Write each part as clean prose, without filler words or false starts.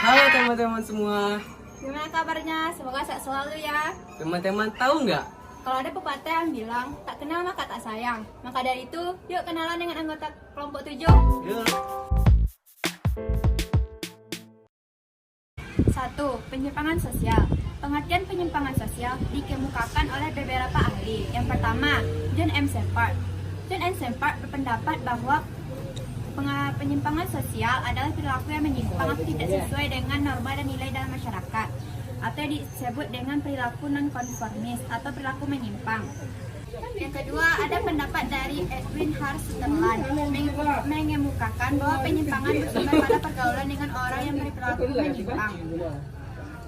Halo teman-teman semua, Gimana kabarnya? Semoga sehat selalu ya. teman-teman tahu nggak? Kalau ada pepatah yang bilang, tak kenal maka tak sayang. Maka dari itu, yuk kenalan dengan anggota kelompok 7. Yuk. 1. Penyimpangan sosial. Pengertian penyimpangan sosial dikemukakan oleh beberapa ahli. Yang pertama, John M. Shepard. John M. Shepard berpendapat bahwa penyimpangan sosial adalah perilaku yang menyimpang atau tidak sesuai dengan norma dan nilai dalam masyarakat, atau yang disebut dengan perilaku nonkonformis atau perilaku menyimpang. Yang kedua, ada pendapat dari Edwin Hart Sutherland mengemukakan bahwa penyimpangan bersumber pada pergaulan dengan orang yang berperilaku menyimpang.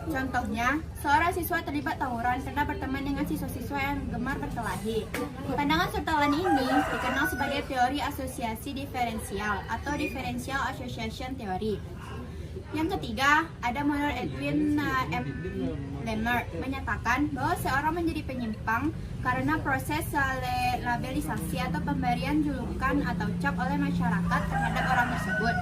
Contohnya, seorang siswa terlibat tawuran karena berteman dengan siswa-siswa yang gemar berkelahi. Pandangan Sutherland ini dikenal sebagai teori asosiasi diferensial atau differential association theory. Yang ketiga, ada menurut Edwin M. Lemmer menyatakan bahwa seorang menjadi penyimpang karena proses labelisasi atau pemberian julukan atau cap oleh masyarakat terhadap orang tersebut.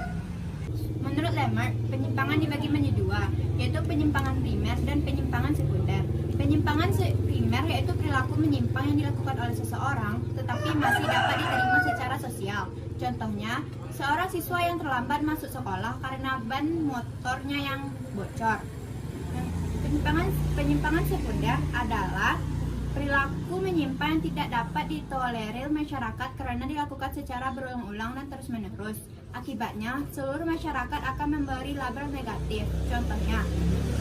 Menurut Lemmer, penyimpangan dibagi menjadi dua, yaitu penyimpangan primer dan penyimpangan sekunder. Penyimpangan primer yaitu perilaku menyimpang yang dilakukan oleh seseorang, tetapi masih dapat diterima secara sosial. Contohnya, seorang siswa yang terlambat masuk sekolah karena ban motornya yang bocor. Penyimpangan sekunder adalah perilaku menyimpang yang tidak dapat ditolerir masyarakat karena dilakukan secara berulang-ulang dan terus-menerus. Akibatnya, seluruh masyarakat akan memberi label negatif. Contohnya,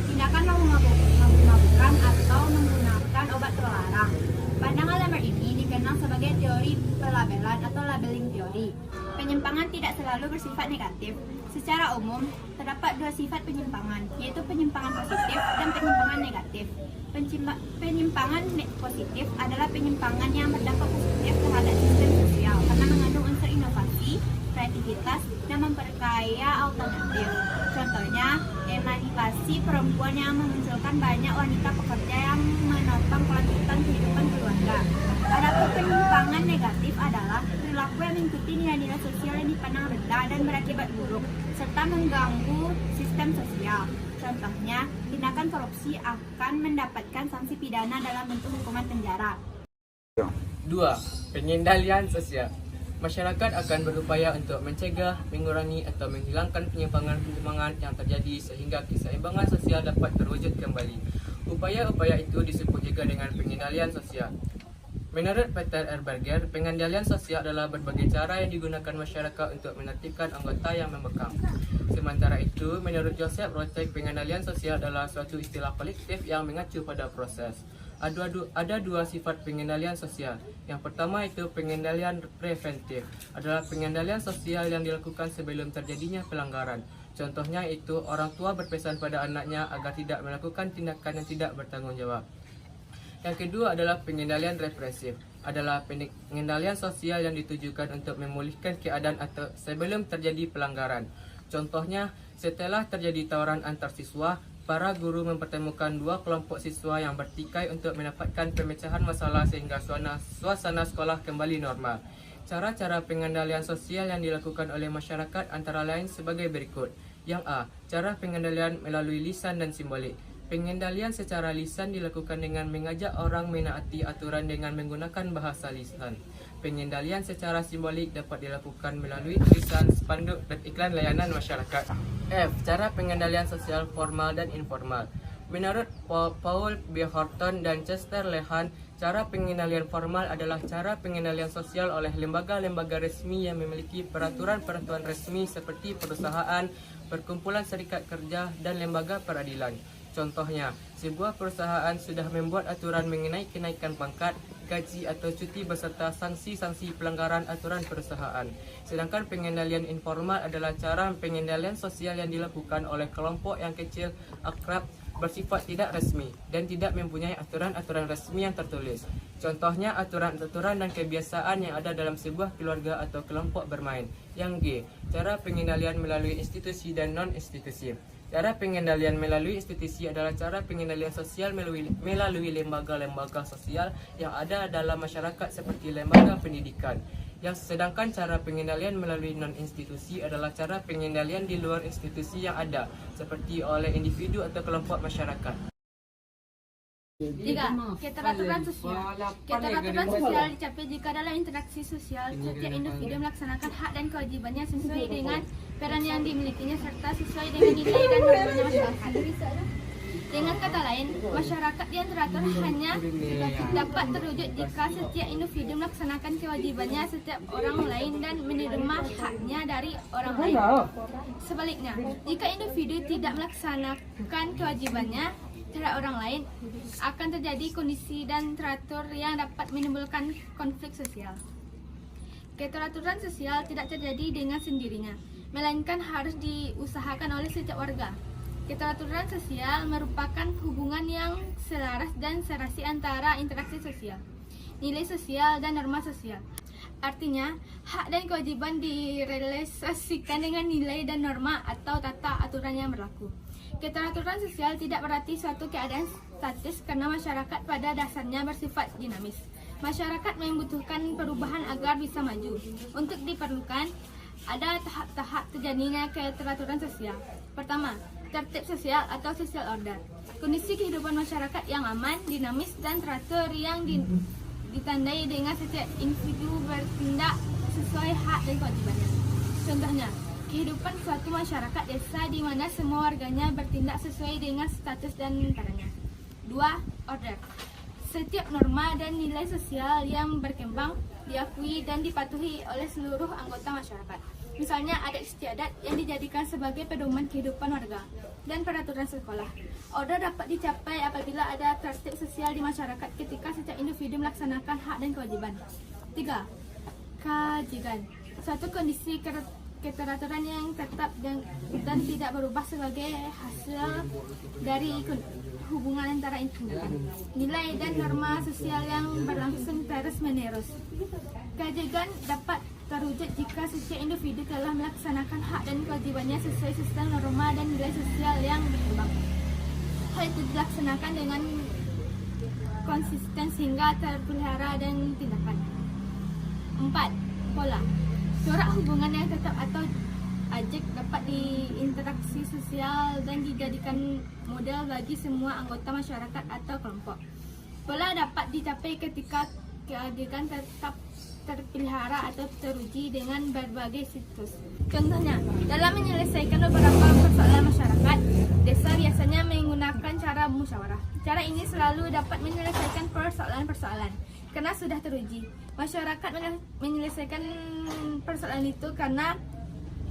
tindakan mabuk-mabukan atau menggunakan obat terlarang. Pandangan Lemmer ini dikenal sebagai teori pelabelan atau labeling teori. Penyimpangan tidak selalu bersifat negatif. Secara umum, terdapat dua sifat penyimpangan, yaitu penyimpangan positif dan penyimpangan negatif. Penyimpangan positif adalah penyimpangan yang berdampak positif terhadap sistem sosial karena mengandung unsur inovasi, kreativitas, dan memperkaya alternatif. Contohnya, emansipasi perempuan yang memunculkan banyak wanita pekerja yang menopang kelanjutan kehidupan keluarga. Adapun penyimpangan negatif adalah perilaku yang mengikuti nilai-nilai sosial yang dipandang rendah dan berakibat buruk, serta mengganggu sistem sosial. Contohnya, tindakan korupsi akan mendapatkan sanksi pidana dalam bentuk hukuman penjara. 2. Pengendalian sosial. Masyarakat akan berupaya untuk mencegah, mengurangi atau menghilangkan penyimpangan-penyimpangan yang terjadi sehingga keseimbangan sosial dapat terwujud kembali. Upaya-upaya itu disebut juga dengan pengendalian sosial. Menurut Peter R. Berger, pengendalian sosial adalah berbagai cara yang digunakan masyarakat untuk menertibkan anggota yang membekam. Sementara itu, menurut Joseph Rotek, pengendalian sosial adalah suatu istilah kolektif yang mengacu pada proses. Ada dua sifat pengendalian sosial. Yang pertama itu pengendalian preventif, adalah pengendalian sosial yang dilakukan sebelum terjadinya pelanggaran. Contohnya itu orang tua berpesan pada anaknya agar tidak melakukan tindakan yang tidak bertanggung jawab. Yang kedua adalah pengendalian represif, adalah pengendalian sosial yang ditujukan untuk memulihkan keadaan atau sebelum terjadi pelanggaran. Contohnya, setelah terjadi tawuran antar siswa, para guru mempertemukan dua kelompok siswa yang bertikai untuk mendapatkan pemecahan masalah sehingga suasana sekolah kembali normal. Cara-cara pengendalian sosial yang dilakukan oleh masyarakat antara lain sebagai berikut. Yang A. Cara pengendalian melalui lisan dan simbolik. Pengendalian secara lisan dilakukan dengan mengajak orang menaati aturan dengan menggunakan bahasa lisan. Pengendalian secara simbolik dapat dilakukan melalui tulisan, spanduk, dan iklan layanan masyarakat. F. Cara pengendalian sosial formal dan informal. Menurut Paul B. Horton dan Chester Lehan, cara pengendalian formal adalah cara pengendalian sosial oleh lembaga-lembaga resmi yang memiliki peraturan-peraturan resmi seperti perusahaan, perkumpulan serikat kerja, dan lembaga peradilan. Contohnya, sebuah perusahaan sudah membuat aturan mengenai kenaikan pangkat, gaji atau cuti beserta sanksi-sanksi pelanggaran aturan perusahaan. Sedangkan pengendalian informal adalah cara pengendalian sosial yang dilakukan oleh kelompok yang kecil, akrab, bersifat tidak resmi, dan tidak mempunyai aturan-aturan resmi yang tertulis. Contohnya, aturan-aturan dan kebiasaan yang ada dalam sebuah keluarga atau kelompok bermain. Yang G. Cara pengendalian melalui institusi dan non-institusi. Cara pengendalian melalui institusi adalah cara pengendalian sosial melalui lembaga-lembaga sosial yang ada dalam masyarakat seperti lembaga pendidikan. sedangkan cara pengendalian melalui non-institusi adalah cara pengendalian di luar institusi yang ada, seperti oleh individu atau kelompok masyarakat. 3. Keteraturan sosial. Keteraturan sosial dicapai jika dalam interaksi sosial setiap individu melaksanakan hak dan kewajibannya sesuai dengan peran yang dimilikinya serta sesuai dengan nilai dan normanya masyarakat. Dengan kata lain, masyarakat yang teratur hanya dapat terwujud jika setiap individu melaksanakan kewajibannya setiap orang lain dan menerima haknya dari orang lain. Sebaliknya, jika individu tidak melaksanakan kewajibannya terhadap orang lain, akan terjadi kondisi dan teratur yang dapat menimbulkan konflik sosial. Keteraturan sosial tidak terjadi dengan sendirinya, melainkan harus diusahakan oleh setiap warga. Keteraturan sosial merupakan hubungan yang selaras dan serasi antara interaksi sosial, nilai sosial, dan norma sosial. Artinya, hak dan kewajiban direalisasikan dengan nilai dan norma atau tata aturan yang berlaku. Keteraturan sosial tidak berarti suatu keadaan statis karena masyarakat pada dasarnya bersifat dinamis. Masyarakat membutuhkan perubahan agar bisa maju. Untuk diperlukan, ada tahap-tahap terjadinya keteraturan sosial. Pertama, tertib sosial atau social order. Kondisi kehidupan masyarakat yang aman, dinamis, dan teratur yang ditandai dengan setiap individu bertindak sesuai hak dan kewajibannya. Contohnya, kehidupan suatu masyarakat desa di mana semua warganya bertindak sesuai dengan status dan perannya. 2. Order. Setiap norma dan nilai sosial yang berkembang, diakui dan dipatuhi oleh seluruh anggota masyarakat. Misalnya adat istiadat yang dijadikan sebagai pedoman kehidupan warga dan peraturan sekolah. Order dapat dicapai apabila ada tertib sosial di masyarakat ketika setiap individu melaksanakan hak dan kewajiban. 3. Kajian. Suatu kondisi keteraturan yang tetap dan tidak berubah sebagai hasil dari hubungan antara individu, nilai dan norma sosial yang berlangsung terus-menerus. Kajian dapat terwujud jika setiap individu telah melaksanakan hak dan kewajibannya sesuai sistem norma dan nilai sosial yang berkembang. Hal itu dilaksanakan dengan konsisten sehingga terpelihara dan tindakan. 4. Pola. Corak hubungan yang tetap atau ajak dapat diinteraksi sosial dan dijadikan model bagi semua anggota masyarakat atau kelompok. Pola dapat dicapai ketika keajekan tetap terpelihara atau teruji dengan berbagai situs. Contohnya, dalam menyelesaikan beberapa persoalan masyarakat, desa biasanya menggunakan cara musyawarah. Cara ini selalu dapat menyelesaikan persoalan-persoalan karena sudah teruji. Masyarakat menyelesaikan persoalan itu karena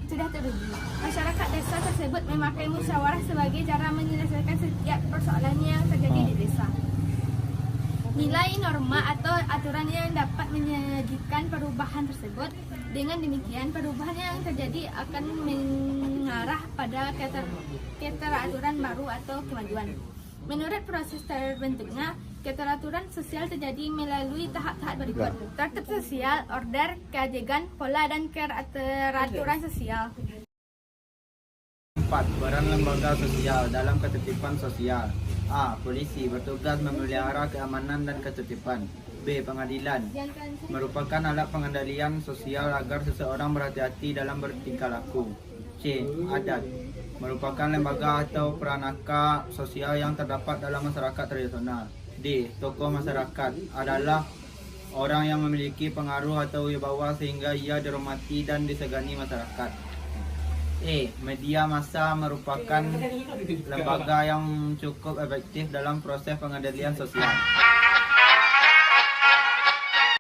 sudah teruji. Masyarakat desa tersebut memakai musyawarah sebagai cara menyelesaikan setiap persoalan yang terjadi di desa. Nilai norma atau aturan yang dapat menyajikan perubahan tersebut. Dengan demikian, perubahan yang terjadi akan mengarah pada keteraturan baru atau kemajuan. Menurut proses terbentuknya, keteraturan sosial terjadi melalui tahap-tahap berikut: tertib sosial, order, keajegan, pola, dan keteraturan sosial. 4. Peran lembaga sosial dalam ketertiban sosial. A. Polisi bertugas memelihara keamanan dan ketertiban. B. Pengadilan merupakan alat pengendalian sosial agar seseorang berhati-hati dalam bertingkah laku. C. Adat merupakan lembaga atau peranaka sosial yang terdapat dalam masyarakat tradisional. D. Tokoh masyarakat adalah orang yang memiliki pengaruh atau wibawa sehingga ia dihormati dan disegani masyarakat. E. Media massa merupakan lembaga yang cukup efektif dalam proses pengendalian sosial.